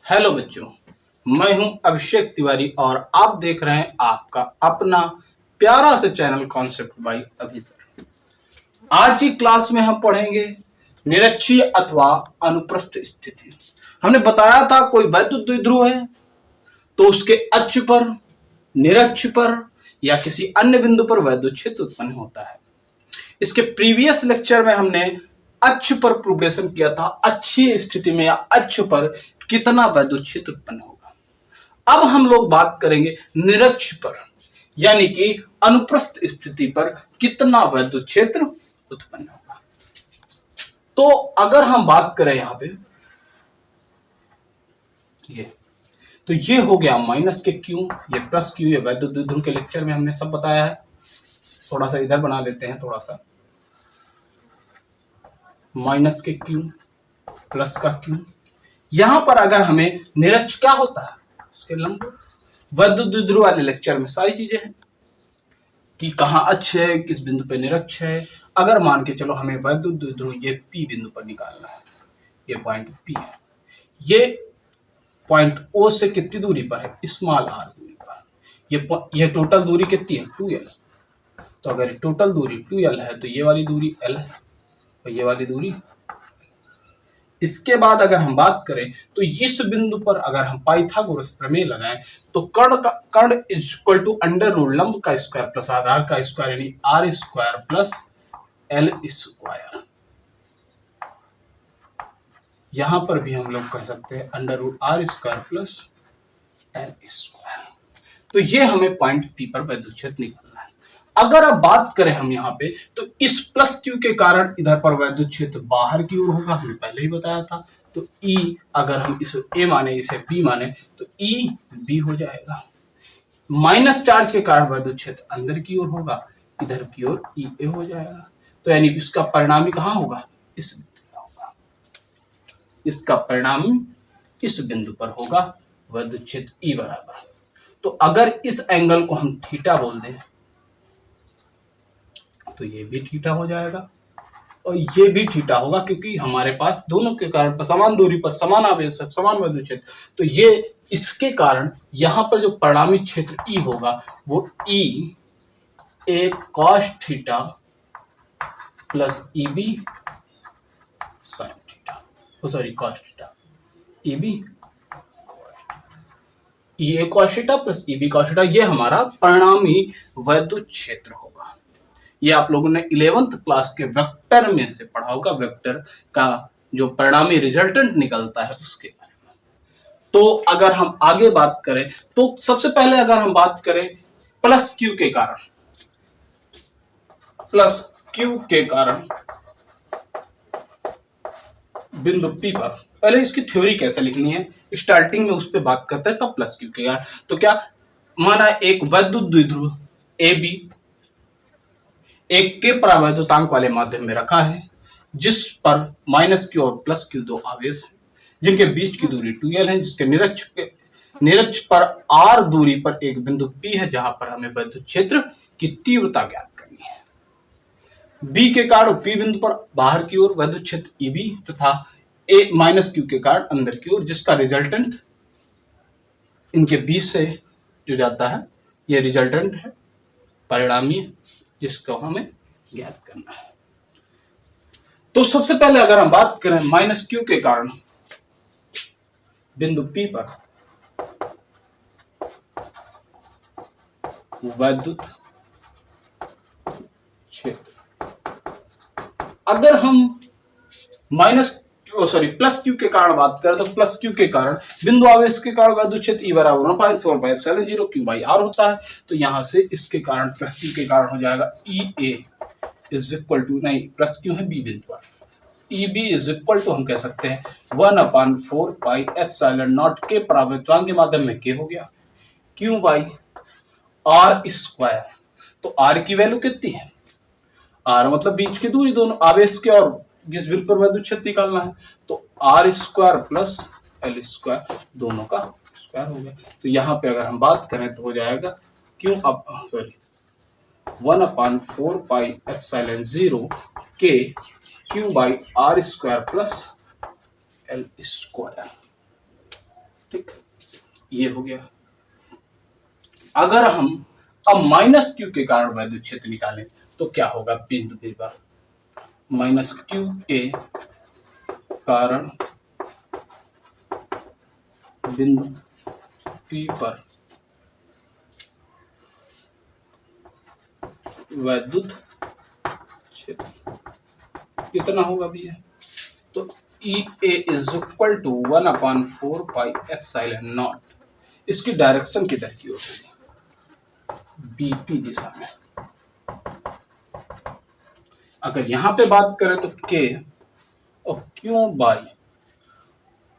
Hello बच्चों, मैं हूं अभिषेक तिवारी और आप देख रहे हैं आपका अपना प्यारा से चैनल कॉन्सेप्ट बाय अभि सर। आज की क्लास में हम पढ़ेंगे निरक्षीय अथवा अनुप्रस्थ स्थिति। हमने बताया था कोई वैद्युत द्विध्रुव है तो उसके अक्ष पर, निरक्ष पर या किसी अन्य बिंदु पर वैद्युत क्षेत्र उत्पन्न होता है। इसके प्रीवियस लेक्चर में हमने अक्ष पर प्रूवेशन किया था, अक्षीय स्थिति में या अक्ष पर कितना वैद्युत क्षेत्र उत्पन्न होगा। अब हम लोग बात करेंगे निरक्ष पर, यानी कि अनुप्रस्थ स्थिति पर कितना वैद्युत क्षेत्र उत्पन्न होगा। तो अगर हम बात करें यहां पे ये हो गया माइनस के क्यू, ये प्लस क्यू, ये वैद्युत द्विध्रुव के लेक्चर में हमने सब बताया है। थोड़ा सा इधर बना लेते हैं, थोड़ा सा माइनस के क्यू प्लस का क्यू। यहां पर अगर हमें निरक्ष क्या होता है, इसके लंब वैद्युत द्विध्रुव वाले लेक्चर में सारी चीजें हैं कि कहां अक्ष है, किस बिंदु पे निरक्ष है। अगर मान के चलो हमें वैद्युत द्विध्रुव ये पी बिंदु पर निकालना है, ये पॉइंट पी है, ये पॉइंट ओ से कितनी दूरी पर है, स्मॉल आर दूरी पर। ये टोटल दूरी कितनी है, 2l। तो अगर टोटल दूरी 2l है तो ये वाली दूरी l है और ये वाली दूरी। इसके बाद अगर हम बात करें तो इस बिंदु पर अगर हम पाइथागोरस प्रमेय लगाएं तो कर्ण is equal to under root लंब का स्क्वायर प्लस आधार का स्क्वायर, यानी R square plus L square. यहां पर भी हम लोग कह सकते हैं under root R square plus L square. तो ये हमें पॉइंट पी पर वैद्युत क्षेत्र निकालना है। अगर अब बात करें हम यहाँ पे तो इस प्लस क्यू के कारण इधर पर वैद्युत क्षेत्र बाहर की ओर होगा, हमने पहले ही बताया था। तो E अगर हम इसे A माने, इसे B माने तो E B हो जाएगा। माइनस चार्ज के कारण वैद्युत क्षेत्र अंदर की ओर होगा, इधर की ओर E A हो जाएगा। तो यानी इसका परिणामी कहाँ होगा, इस बिंदु पर होगा। इसका परिणामी इस बिंदु पर होगा, वैद्युत क्षेत्र E बराबर। तो अगर इस एंगल को हम थीटा बोल दें तो ये भी थीटा हो जाएगा और ये भी थीटा होगा, क्योंकि हमारे पास दोनों के कारण समान दूरी पर समान आवेश है, समान वैद्युत क्षेत्र। तो ये इसके कारण यहां पर जो परिणामी क्षेत्र E होगा वो E A cos theta plus EB sine theta, sorry cos theta, EB A cos theta plus EB cos theta, ये हमारा परिणामी वैद्युत क्षेत्र होगा। ये आप लोगों ने 11th क्लास के वेक्टर में से पढ़ा होगा, वेक्टर का जो परिणामी रिजल्टेंट निकलता है उसके बारे में। तो अगर हम आगे बात करें तो सबसे पहले अगर हम बात करें प्लस क्यू के कारण, प्लस क्यू के कारण बिंदु P पर, पहले इसकी थ्योरी कैसे लिखनी है स्टार्टिंग में उस पर बात करते हैं, तब प्लस क्यू के कारण। तो क्या माना, एक वैद्युत द्विध्रुव AB एक के परावैद्युतांक वाले माध्यम में रखा है, जिस पर माइनस क्यू और प्लस क्यू दो आवेश हैं, जिनके बीच की दूरी 2l है, जिसके निरक्ष पर r दूरी पर एक बिंदु P है, जहां पर हमें वैद्युत क्षेत्र की तीव्रता ज्ञात करनी है। B के कारण P बिंदु पर बाहर की ओर वैद्युत क्षेत्र EB तथा A माइनस क्यू के कारण अंदर की ओर, जिसका रिजल्टेंट इनके बीच से जो जाता है, ये रिजल्टेंट है, परिणामी है, जिसको हमें ज्ञात करना है। तो सबसे पहले अगर हम बात करें माइनस क्यू के कारण बिंदु P पर वैद्युत क्षेत्र, अगर हम प्लस क्यू के कारण बात करें तो प्लस क्यू के कारण बिंदु आवेश के कारण वैद्युत क्षेत्र E बराबर 1.4πε0 Q/r होता है। तो यहां से इसके कारण प्लस क्यू के कारण हो जाएगा EA इज इक्वल टू, नहीं प्लस क्यू है B बिंदु पर, EB इज इक्वल टू हम कह सकते हैं 1/4πε0 के परावैद्युतांक के माध्यम में K हो गया Q/r स्क्वायर। तो R की वैल्यू कितनी है, R मतलब बीच की दूरी, दोनों आवेश के और जिस बिंदु पर वैद्युत क्षेत्र निकालना है। तो R square plus L square, दोनों का स्क्वायर हो गया। तो यहाँ पे अगर हम बात करें तो हो जाएगा 1/4πε0 के Q/r square plus L square. ठीक, ये हो गया। अगर हम अब माइनस क्यू के कारण वैद्युत क्षेत्र निकालें तो क्या होगा बिंदु पी पर माइनस क्यू के कारण बिंदु पी पर वैद्युत क्षेत्र कितना होगा भैया? तो ई ए इज इक्वल टू 1/4πε0। इसकी डायरेक्शन किधर की ओर होगी? बीपी दिशा में। अगर यहां पे बात करें तो के और Q by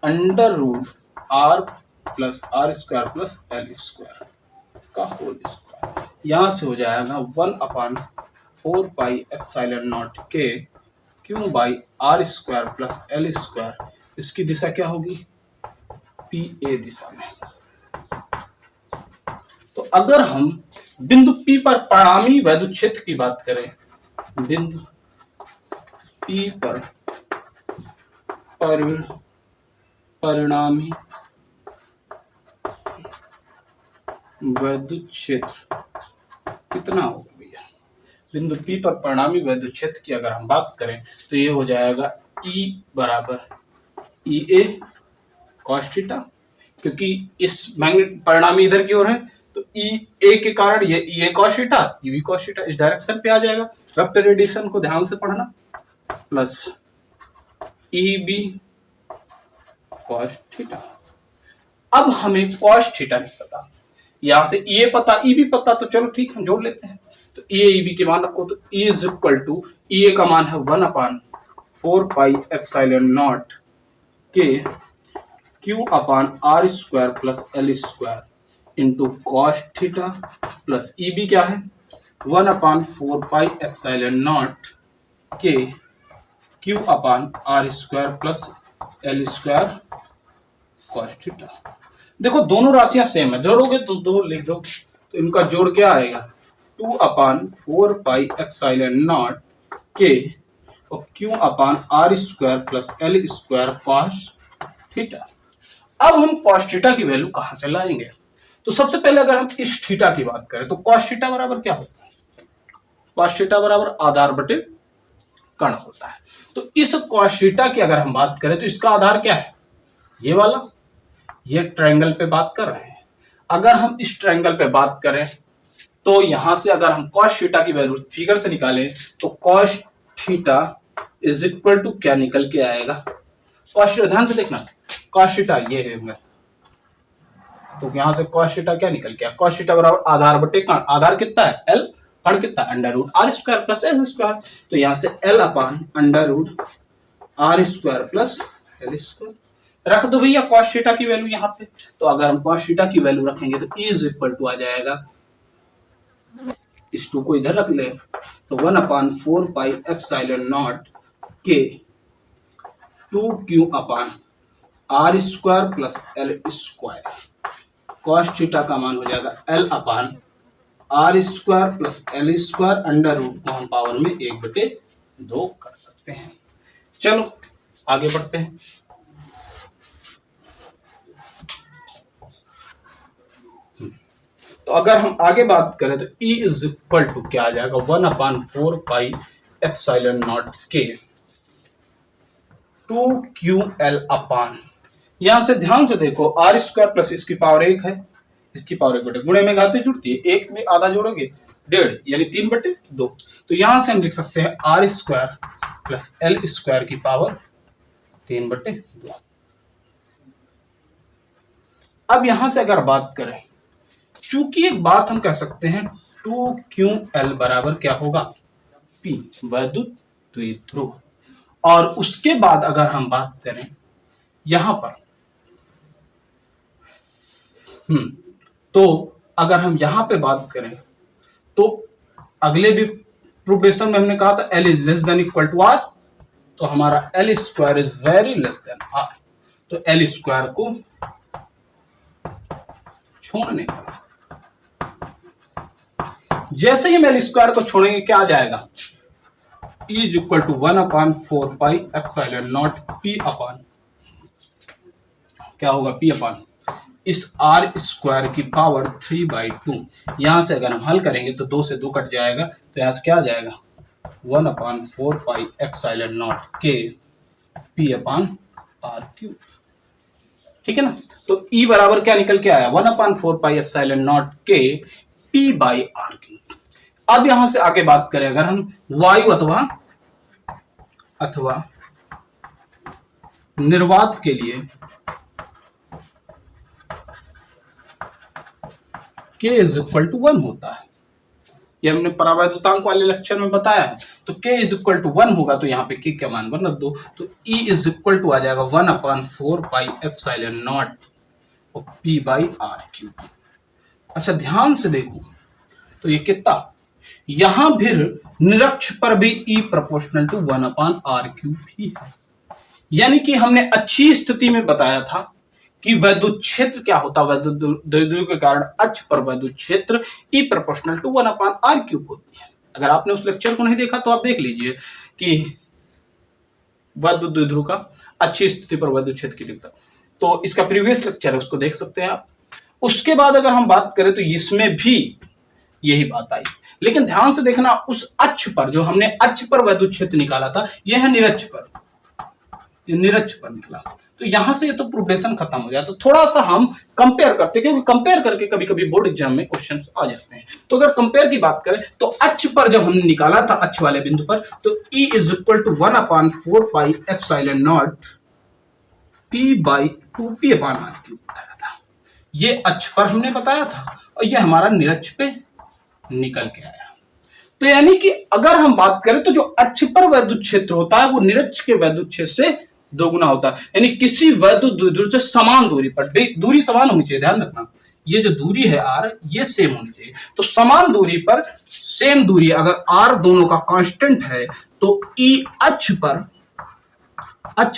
√r plus R square plus L square का होल स्क्वायर, यहां से हो जाएगा 1/4πε0 के Q by R square plus L square. इसकी दिशा क्या होगी? पी ए दिशा में। तो अगर हम बिंदु P पर परिणामी वैद्युत क्षेत्र की बात करें, बिंदु P पर परिणामी वैद्युत क्षेत्र कितना होगा भैया? बिंदु P पर परिणामी वैद्युत क्षेत्र की अगर हम बात करें तो ये हो जाएगा E बराबर ई ए कॉस थीटा, क्योंकि इस मैग्नेट परिणामी इधर की ओर है तो ई ए के कारण ये E A cos theta, E B cos theta इस डायरेक्शन पे आ जाएगा। वेक्टर रेडिएशन को ध्यान से पढ़ना, plus E B cos theta. अब हमें कॉस थीटा नहीं पता, यहां से ई ए पता, ई बी पता, तो चलो ठीक हम जोड़ लेते हैं। तो ई ए ई बी के मान रखो, तो E is equal to E A का मान है 1/4πε0 के Q upon R square plus L square into cos theta, प्लस ई बी क्या है 1/4πε0 के Q upon R square plus L square cos theta. देखो दोनों राशियां सेम है, जोड़ोगे तो दो लिख दो, तो इनका जोड़ क्या आएगा 2/4πε0 के और Q upon R square plus L square cos theta. अब हम कॉस थीटा की वैल्यू कहां से लाएंगे? तो सबसे पहले अगर हम इस थीटा की बात करें तो कॉस थीटा बराबर क्या होता है? कॉस थीटा बराबर आधार बटे कर्ण होता है। तो इस कॉस थीटा की अगर हम बात करें तो इसका आधार क्या है? ये वाला, ये ट्रायंगल पे बात कर रहे हैं। अगर हम इस ट्रायंगल पे बात करें तो यहां से अगर हम कॉस थीटा की वैल्यू फिगर से निकालें तो cos theta is equal to क्या निकल के आएगा? कॉस थीटा ध्यान से देखना, कॉस थीटा ये है, तो यहां से कॉस थीटा क्या निकल गया? कॉस थीटा बराबर आधार बटे कर्ण। आधार कितना है? एल, कर्ण कितना? √r square plus S square. तो यहां से एल अपान √r square plus L square रख दो भैया कॉस थीटा की वैल्यू यहां पे। तो अगर हम कॉस थीटा की वैल्यू रखेंगे तो ई इज इक्वल टू आ जाएगा, इस 2 को इधर रख ले, तो 1/4πε0 के 2q upon R square plus L square. Cos theta का मान हो जाएगा L upon R square plus L square under root को हम पावर में 1/2 कर सकते हैं। चलो आगे बढ़ते हैं। तो अगर हम आगे बात करें तो E इज इक्वल टू क्या आ जाएगा 1/4πε0 के 2ql अपान, यहां से ध्यान से देखो आर स्क्वायर प्लस इसकी पावर 1 है, इसकी पावर 1/2, गुणे में घाते जुड़ती है, एक में आधा जोड़ोगे 1.5 यानी 3/2। तो यहां से हम लिख सकते हैं R square plus L square की पावर 3/2। अब यहां से अगर बात करें, चूंकि एक बात हम कह सकते हैं 2ql बराबर क्या होगा? P, वैद्युत द्विध्रुव। और उसके बाद अगर हम बात करें यहां पर तो अगर हम यहां पे बात करें तो अगले भी प्रूफेशन में हमने कहा था L is less than equal to R, तो हमारा L square is very less than R। तो L स्क्वायर को छोड़ने का, जैसे ही हम L स्क्वायर को छोड़ेंगे क्या आ जाएगा? E is equal to 1/4πε0 P upon क्या होगा? P अपान इस आर स्क्वायर की पावर 3/2। यहां से अगर हम हल करेंगे तो 2 से 2 कट जाएगा, तो यहां से क्या आ जाएगा 1/4 पाई एप्सिलॉन नॉट के पी अपॉन आर क्यूब। ठीक है ना। तो E बराबर क्या निकल के आया 1/4 पाई एप्सिलॉन नॉट के पी बाई आर क्यूब। अब यहां से आगे बात करें अगर हम वायु अथवा निर्वात के लिए K इज इक्वल टू 1 होता है, ये हमने परावैद्युतांक वाले लेक्चर में बताया है। तो K इज इक्वल टू 1 होगा तो यहाँ पे K का मान 1 रख दो, तो E इज इक्वल टू आ जाएगा 1/4 पाई एप्सिलॉन नॉट और P बाई आर क्यूब। अच्छा ध्यान से देखो तो ये कितना, यहां फिर निरक्ष पर भी E proportional to 1/r cube ही है। यानी कि हमने अच्छी स्थिति में बताया था कि वैद्युत क्षेत्र क्या होता है, वैद्युत द्विध्रुव के कारण अक्ष पर वैद्युत क्षेत्र E proportional to 1/r cube होती है। अगर आपने उस लेक्चर को नहीं देखा तो आप देख लीजिए कि वैद्युत द्विध्रुव का अच्छी स्थिति पर वैद्युत क्षेत्र की दिखता, तो इसका प्रीवियस लेक्चर है उसको देख सकते हैं आप। उसके बाद अगर हम बात करें तो इसमें भी यही बात आई, लेकिन ध्यान से देखना उस अक्ष पर जो हमने अक्ष पर वैद्युत क्षेत्र निकाला था यह है निरक्ष पर, निरक्ष पर निकला, तो यहां से ये तो प्रोग्रेशन खत्म हो गया। तो थोड़ा सा हम कंपेयर करते, क्योंकि कंपेयर करके कभी कभी बोर्ड एग्जाम में क्वेश्चंस आ जाते हैं। तो अगर कंपेयर की बात करें तो अक्ष पर जब हमने निकाला था अक्ष वाले बिंदु पर, तो E is equal to 1/4 pi epsilon nought P by 2P upon R cube बताया था। ये अक्ष पर हमने बताया था और ये हमारा निरक्ष पे निकल के आया। तो यानी कि अगर हम बात करें तो जो अक्ष पर वैद्युत क्षेत्र होता है वो निरक्ष के वैद्युत क्षेत्र से दोगुना होता है। यानी किसी वैद्युत द्विध्रुव से समान दूरी पर, दूरी समान होनी चाहिए, ध्यान रखना ये जो दूरी है r ये सेम होनी चाहिए। तो समान दूरी पर सेम दूरी, अगर r दोनों का कांस्टेंट है तो E अक्ष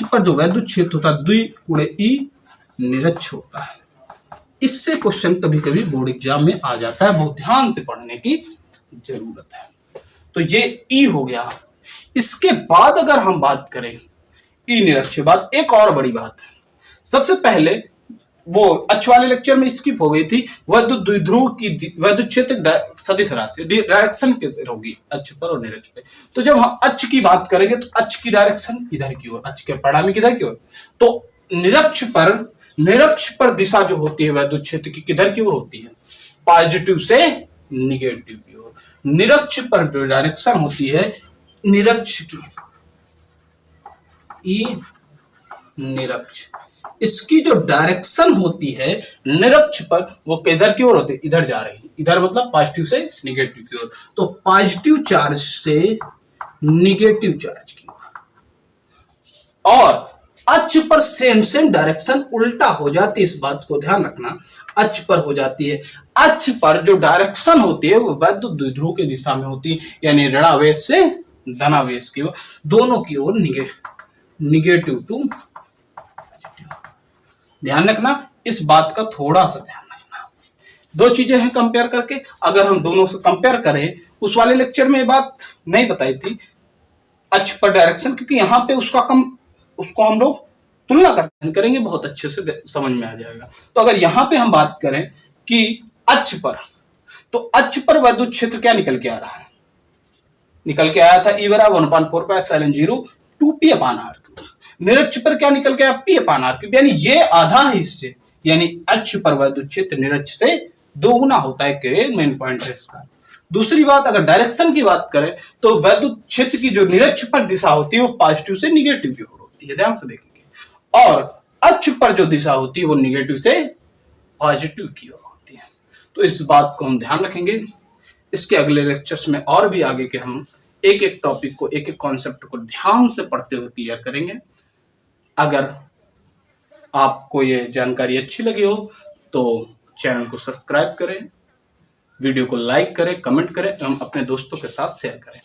पर जो वैद्युत क्षेत्र होता है द्वि गुणे E निरक्ष होता है। इससे क्वेश्चन कभी कभी बोर्ड एग्जाम में आ जाता है, बहुत ध्यान से पढ़ने की जरूरत है। तो ये E हो गया। इसके बाद अगर हम बात करें E निरक्ष बाद, एक और बड़ी बात है। सबसे पहले वो अक्ष वाले लेक्चर में स्किप हो गई थी, वैद्युत द्विध्रुव की वैद्युत क्षेत्र सदिश राशि डायरेक्शन के होगी अक्ष पर और निरक्ष पे। तो जब हम अक्ष की बात करेंगे तो अक्ष की डायरेक्शन इधर की ओर, अक्ष के परिणामी किधर की ओर, तो निरक्ष पर दिशा जो होती है वैद्युत क्षेत्र की किधर की ओर होती है, पॉजिटिव से निगेटिव की ओर। निरक्ष पर जो डायरेक्शन होती है निरक्ष की, ई निरक्ष, इसकी जो डायरेक्शन होती है निरक्ष पर वो किधर की ओर होती है, इधर जा रही है। इधर मतलब पॉजिटिव से निगेटिव की ओर, तो पॉजिटिव चार्ज से निगेटिव चार्ज की ओर। और अक्ष पर सेम डायरेक्शन उल्टा हो जाती है, इस बात को ध्यान रखना, अक्ष पर हो जाती है। अक्ष पर जो डायरेक्शन होती है वो वैद्युत द्विध्रुव की दिशा में होती है, यानी ऋणावेश से धनावेश की ओर, दोनों की ओर निगेटिव टू पॉजिटिव। ध्यान रखना इस बात का, थोड़ा सा ध्यान रखना। दो चीजें हैं कंपेयर करके, अगर हम दोनों से कंपेयर करें, उस वाले लेक्चर में ये बात नहीं बताई थी अक्ष पर डायरेक्शन, क्योंकि यहाँ पे उसको हम लोग तुलना करेंगे, बहुत अच्छे से समझ में आ जाएगा। तो अगर यहां पे हम बात करें कि अक्ष पर, तो अक्ष पर वैद्युत क्षेत्र क्या निकल के आ रहा है, निकल के आया था E बराबर 1/4 pi epsilon 0 2P upon R cube. निरक्ष पर क्या निकल के आया P अपॉन आर क्यूब, यानी ये आधा हिस्से, यानी अक्ष पर वैद्युत क्षेत्र निरक्ष से दोगुना होता है, मेन पॉइंट है इसका। दूसरी बात, अगर डायरेक्शन की बात करें तो वैद्युत क्षेत्र की जो निरक्ष पर दिशा होती है वो पॉजिटिव से निगेटिव की ओर होती है, ध्यान से देखेंगे। और अक्ष पर जो दिशा होती है वो निगेटिव से पॉजिटिव की ओर होती है। तो इस बात को हम ध्यान रखेंगे। इसके अगले लेक्चर्स में और भी आगे के हम एक एक टॉपिक को, एक एक कॉन्सेप्ट को ध्यान से पढ़ते हुए क्लियर करेंगे। अगर आपको ये जानकारी अच्छी लगी हो तो चैनल को सब्सक्राइब करें, वीडियो को लाइक करें, कमेंट करें एवं अपने दोस्तों के साथ शेयर करें।